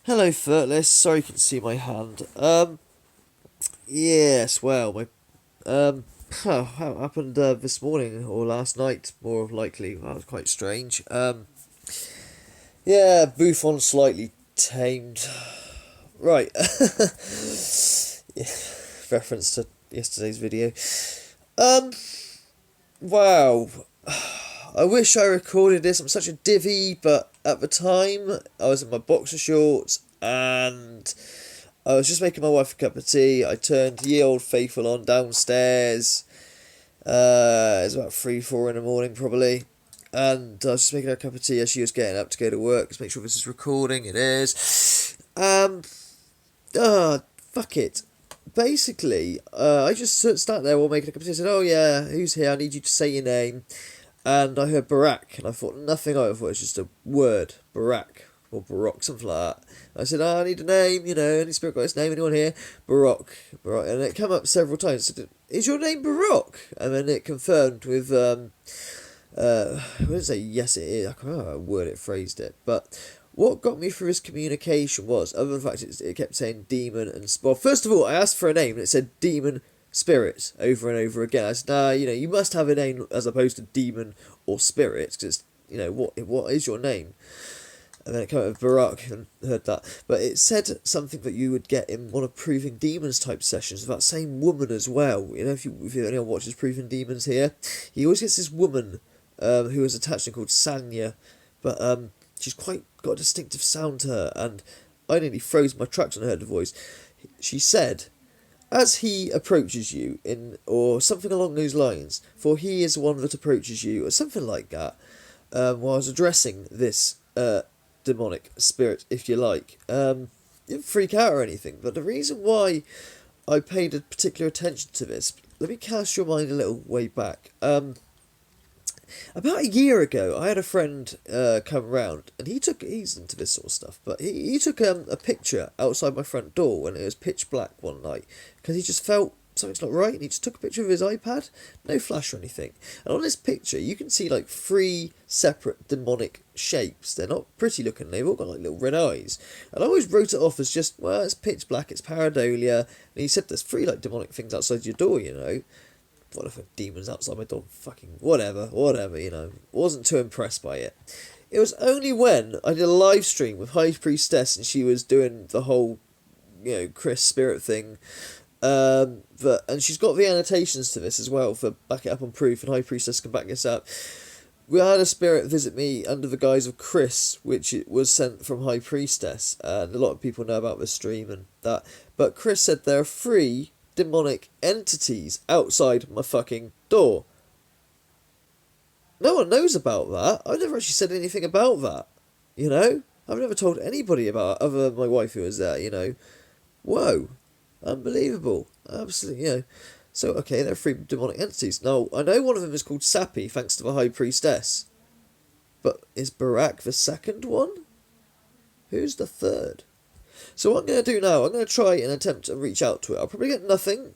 Hello, Furtless. Sorry you can see my hand. Yes, well, my, how it happened, this morning, or last night, more likely. Well, it was quite strange. Yeah, Buffon slightly tamed. Right. Yeah, reference to yesterday's video. Um, wow. I wish I recorded this. I'm such a divvy, but at the time, I was in my boxer shorts, and I was just making my wife a cup of tea. I turned Ye Old Faithful on downstairs. It was about 3, 4 in the morning probably. And I was just making her a cup of tea as she was getting up to go to work. Just make sure this is recording. It is. Fuck it. Basically, I just sat there while making a cup of tea. I said, "Oh yeah, who's here? I need you to say your name." And I heard Barack, and I thought nothing of it. I thought it was just a word, Barack or Barack, something like that. I said, "Oh, I need a name, any spirit got his name? Anyone here?" Barack, Barack, and it came up several times. I said, "Is your name Barack?" And then it confirmed with I wouldn't say yes it is. I can't remember what word it phrased it, but what got me through his communication was, other than the fact it kept saying demon and well, first of all, I asked for a name and it said demon spirits over and over again. I said, nah, you must have a name as opposed to demon or spirits, because what is your name? And then it came out with Barack and heard that. But it said something that you would get in one of Proving Demons type sessions, that same woman as well. If anyone watches Proving Demons here, he always gets this woman who is attached to him called Sanya, but she's quite got a distinctive sound to her, and I nearly froze my tracks when I heard the voice. She said, as he approaches you, or something along those lines, for he is one that approaches you, or something like that, while I was addressing this demonic spirit, if you like. Didn't freak out or anything, but the reason why I paid a particular attention to this, let me cast your mind a little way back. About a year ago, I had a friend come round, and he's into this sort of stuff, but he took a picture outside my front door when it was pitch black one night, because he just felt something's not right, and he just took a picture of his iPad, no flash or anything. And on this picture, you can see like 3 separate demonic shapes. They're not pretty looking, they've all got like little red eyes. And I always wrote it off as just, well, it's pitch black, it's pareidolia, and he said there's 3 like demonic things outside your door, What if a demon's outside my door? Fucking whatever. Wasn't too impressed by it. It was only when I did a live stream with High Priestess and she was doing the whole, Chris Spirit thing. And she's got the annotations to this as well for back it up on proof, and High Priestess can back this up. We had a spirit visit me under the guise of Chris, which it was sent from High Priestess, and a lot of people know about this stream and that. But Chris said there are 3 demonic entities outside my fucking door. No one knows about that. I've never actually said anything about that. I've never told anybody about it, other than my wife who was there. Whoa. Unbelievable. Absolutely, So, okay, there are 3 demonic entities. Now, I know one of them is called Sappy, thanks to the High Priestess. But is Barack the second one? Who's the third? So what I'm going to do now, I'm going to try and attempt to reach out to it. I'll probably get nothing,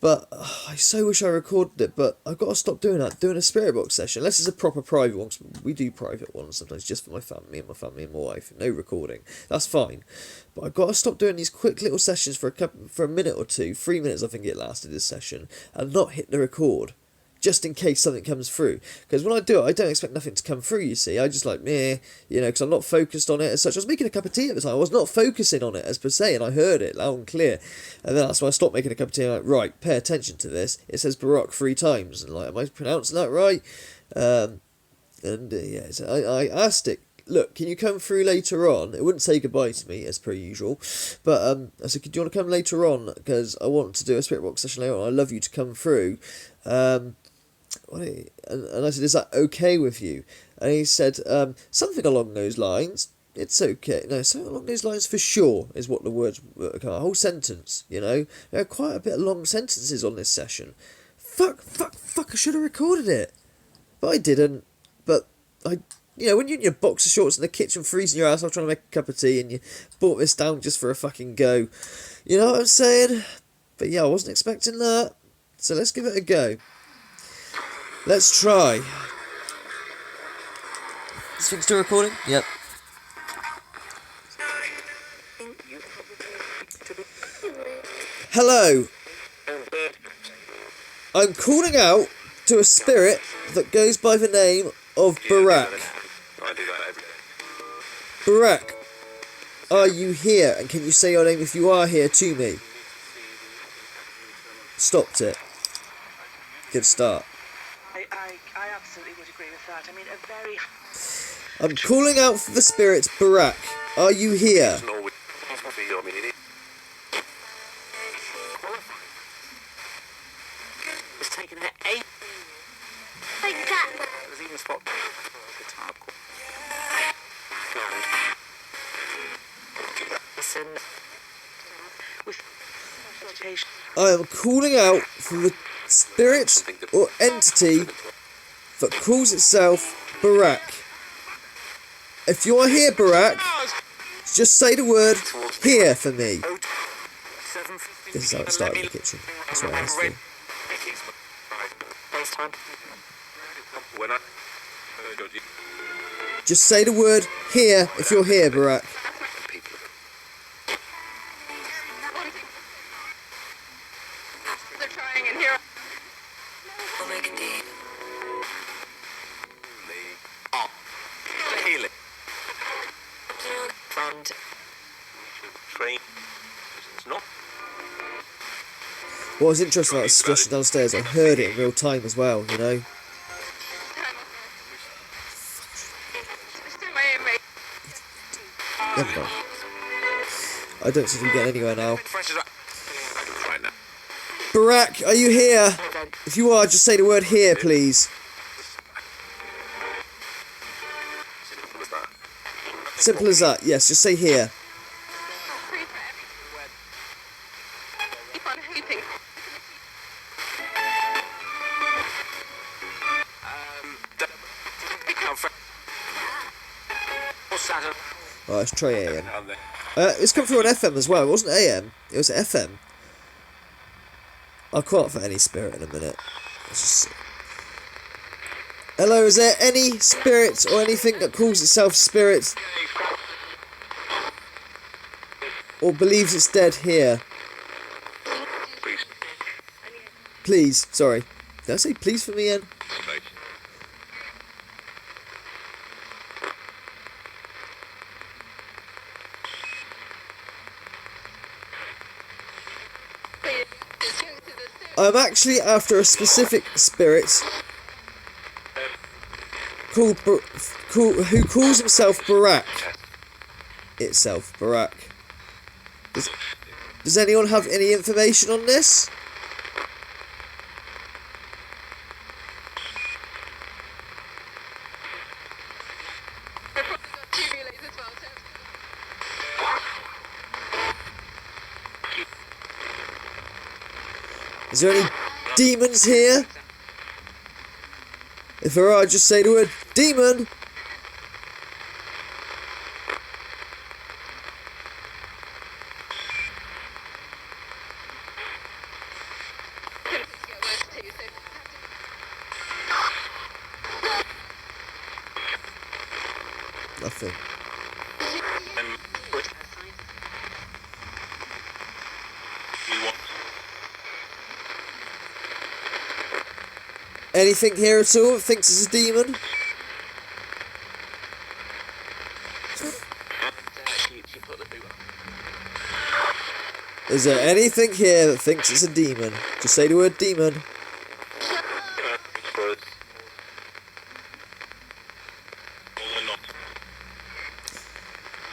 but I so wish I recorded it, but I've got to stop doing that, doing a spirit box session, unless it's a proper private one, 'cause we do private ones sometimes, just for my family and my wife, no recording, that's fine, but I've got to stop doing these quick little sessions for a minute or 2, 3 minutes I think it lasted this session, and not hit the record, just in case something comes through. Because when I do it, I don't expect nothing to come through, you see. I just like, meh, because I'm not focused on it as such. I was making a cup of tea at the time. I was not focusing on it as per se, and I heard it loud and clear. And then that's when I stopped making a cup of tea. I'm like, right, pay attention to this. It says Barack 3 times. And like, am I pronouncing that right? So I asked it, look, can you come through later on? It wouldn't say goodbye to me, as per usual. But I said, do you want to come later on? Because I want to do a spirit box session later on. I'd love you to come through. And I said, is that okay with you? And he said, something along those lines. It's okay. No, something along those lines for sure is what the words were. A whole sentence, There are quite a bit of long sentences on this session. Fuck, I should have recorded it. But I didn't. But when you're in your boxer shorts in the kitchen freezing your ass off trying to make a cup of tea and you brought this down just for a fucking go. You know what I'm saying? But yeah, I wasn't expecting that. So let's give it a go. Let's try. Is thing still recording? Yep. Hello. I'm calling out to a spirit that goes by the name of Barack. Barack, are you here? And can you say your name if you are here to me? Stopped it. Good start. I absolutely would agree with that. I mean, a very... I'm calling out for the spirit Barack. Are you here? It's taken her 8... Like that. There's even a spot... Listen... With... I am calling out for the spirit or entity that calls itself Barack. If you are here, Barack, just say the word here for me. This is how it started in the kitchen. That's what I asked for. Just say the word here if you're here, Barack. They're trying in here. I'll make a deal. Fund. Train. It's not. What was interesting about the discussion downstairs, I heard it in real time as well, you know. Never mind. I don't seem to be getting anywhere now. Barack, are you here? If you are, just say the word here, please. Simple as that. Yes, just say here. Right, let's try AM. It's come through on FM as well. It wasn't AM. It was FM. I'll call it for any spirit in a minute. Let's just see. Hello, is there any spirit or anything that calls itself spirit or believes it's dead here? Please, sorry. Did I say please for me, Ian? I'm actually after a specific spirit who calls himself Barack. Itself, Barack. Does anyone have any information on this? Is there any demons here? If there are, just say the word demon. Nothing. Anything here at all that thinks it's a demon? Is there anything here that thinks it's a demon? Just say the word demon.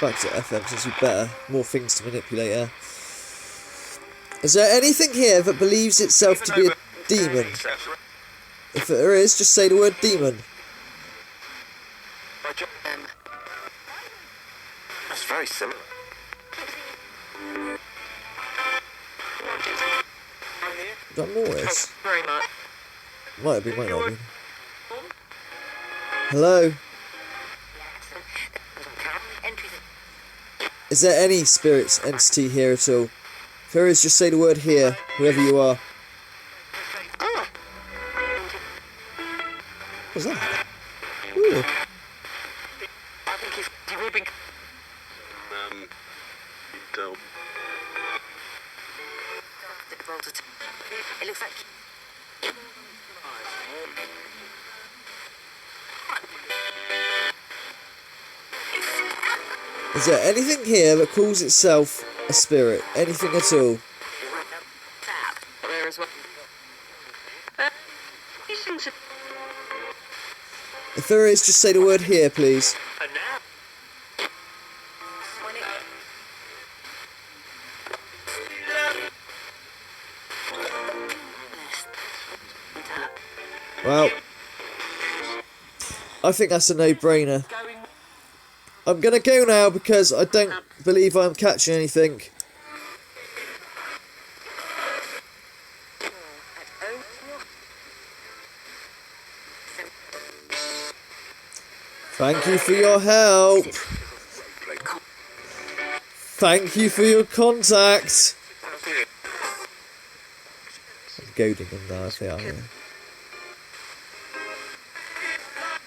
Back to FM since we're better. More things to manipulate here. Is there anything here that believes itself to be a demon? If there is, just say the word demon. That's very similar. Is that Morris? Very much. Might have been, might not have been. Hello? Is there any spirits, entity here at all? If there is, just say the word here, whoever you are. What's that? Ooh. I think he's been... It looks like. Is there anything here that calls itself a spirit? Anything at all? There as well. If there is, just say the word here, please. Well, I think that's a no-brainer. I'm gonna go now because I don't believe I'm catching anything. Thank you for your help. Thank you for your contact. I'm goading them now if they are here.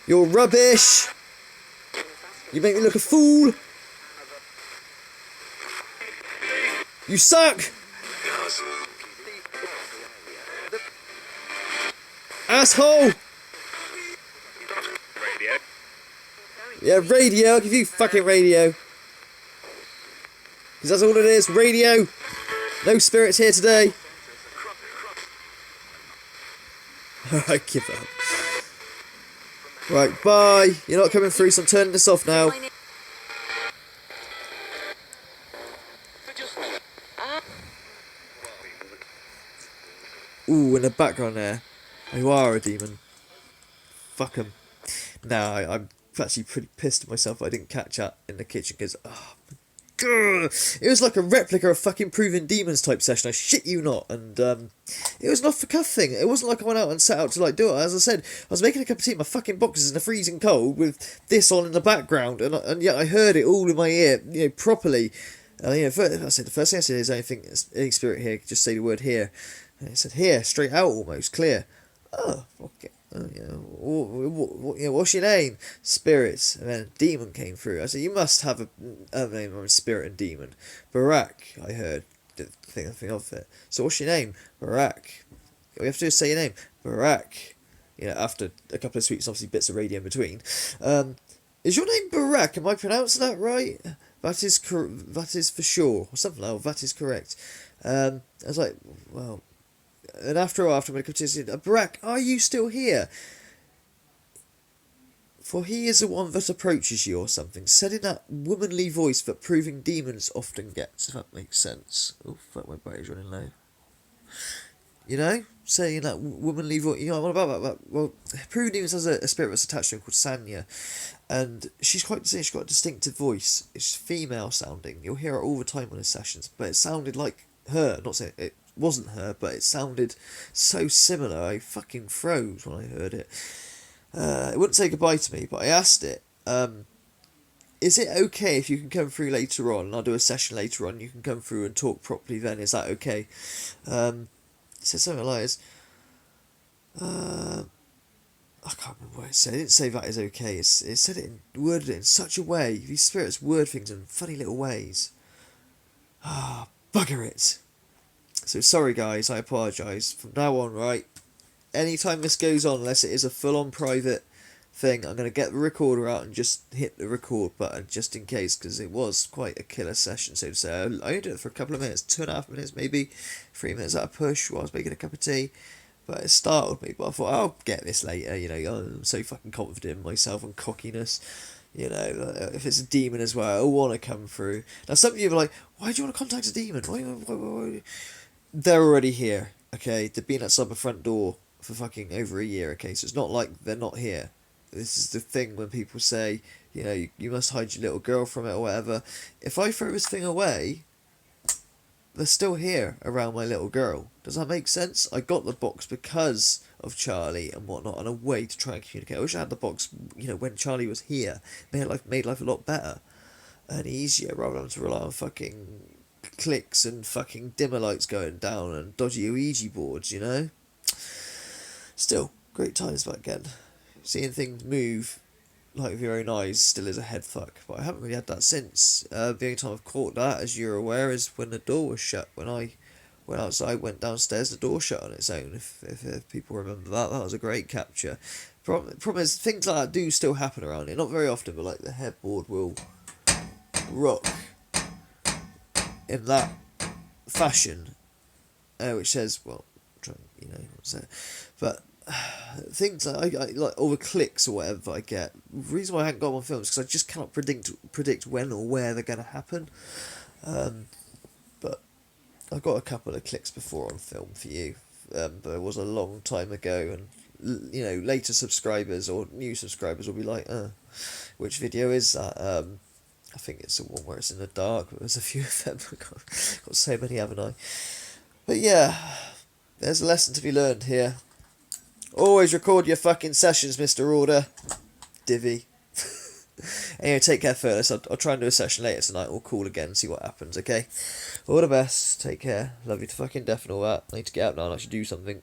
You're rubbish. You make me look a fool. You suck. Asshole. Yeah, radio. I'll give you fucking radio. Because that's all it is. Radio. No spirits here today. I give up. Right, bye. You're not coming through, so I'm turning this off now. Ooh, in the background there. You are a demon. Fuck 'em. No, I'm actually pretty pissed at myself I didn't catch that in the kitchen because, oh my god, it was like a replica of fucking Proving Demons type session, I shit you not, and it was an off the cuff thing. It wasn't like I went out and set out to like do it. As I said, I was making a cup of tea in my fucking boxes in the freezing cold with this on in the background, and yet I heard it all in my ear, you know, properly. You know, I said the first thing I said is any spirit here, just say the word here, and it said here, straight out almost, clear. Oh, okay. What's your name? Spirits. And then a demon came through. I said, you must have a name of a spirit and demon. Barak, I heard. Didn't think anything of it. So what's your name? Barak. All you have to do is say your name. Barak. You know, after a couple of sweets, obviously bits of radio in between. Is your name Barak? Am I pronouncing that right? That is for sure. Or something like that. That is correct. I was like, well... And after a while, after I said, Barak, are you still here? For he is the one that approaches you or something, said in that womanly voice that Proving Demons often gets, if that makes sense. Oh, fuck, my battery's running low. You know? Saying that womanly voice, you know, what about that? Well, Proving Demons has a spirit that's attached to her called Sanya, and she's quite distinct, she's got a distinctive voice. It's female sounding. You'll hear her all the time on his sessions, but it sounded like her, not saying it wasn't her, but it sounded so similar. I fucking froze when I heard it. It wouldn't say goodbye to me, but I asked it, is it okay if you can come through later on, and I'll do a session later on, you can come through and talk properly then, is that okay? It said something like this, I can't remember what it said. It didn't say that is okay, it said it, worded it in such a way. These spirits word things in funny little ways. Ah, bugger it. So sorry guys, I apologise. From now on, right, anytime this goes on, unless it is a full-on private thing, I'm going to get the recorder out and just hit the record button, just in case, because it was quite a killer session, so to say. I only did it for a couple of minutes, 2.5 minutes, maybe 3 minutes at a push while I was making a cup of tea, but it startled me, but I thought, I'll get this later, you know, I'm so fucking confident in myself and cockiness. You know, if it's a demon as well, I'll want to come through. Now, some of you are like, why do you want to contact a demon? Why? They're already here, okay? They've been outside the front door for fucking over a year, okay? So it's not like they're not here. This is the thing when people say, you know, you must hide your little girl from it or whatever. If I throw this thing away, they're still here around my little girl. Does that make sense? I got the box because of Charlie and whatnot, and a way to try and communicate. I wish I had the box, you know, when Charlie was here. Made life a lot better and easier, rather than to rely on fucking clicks and fucking dimmer lights going down and dodgy Ouija boards, you know? Still, great times back then. Seeing things move like with your own eyes still is a head fuck, but I haven't really had that since. The only time I've caught that, as you're aware, is when the door was shut, when I went outside, went downstairs, the door shut on its own. If people remember that, that was a great capture. Problem is, things like that do still happen around here. Not very often, but like the headboard will rock in that fashion, which says, well, you know, what's that? But things like I like all the clicks or whatever I get. The reason why I haven't got them on film is because I just cannot predict when or where they're going to happen. But I've got a couple of clicks before on film for you, but it was a long time ago, and you know, later subscribers or new subscribers will be like, which video is that? I think it's the one where it's in the dark. There's a few of them. I've got so many, haven't I? But yeah, there's a lesson to be learned here. Always record your fucking sessions, Mr. Order. Divvy. Anyway, take care first. I'll try and do a session later tonight. We'll call again and see what happens, okay? All the best. Take care. Love you to fucking death and all that. I need to get out now and actually do something.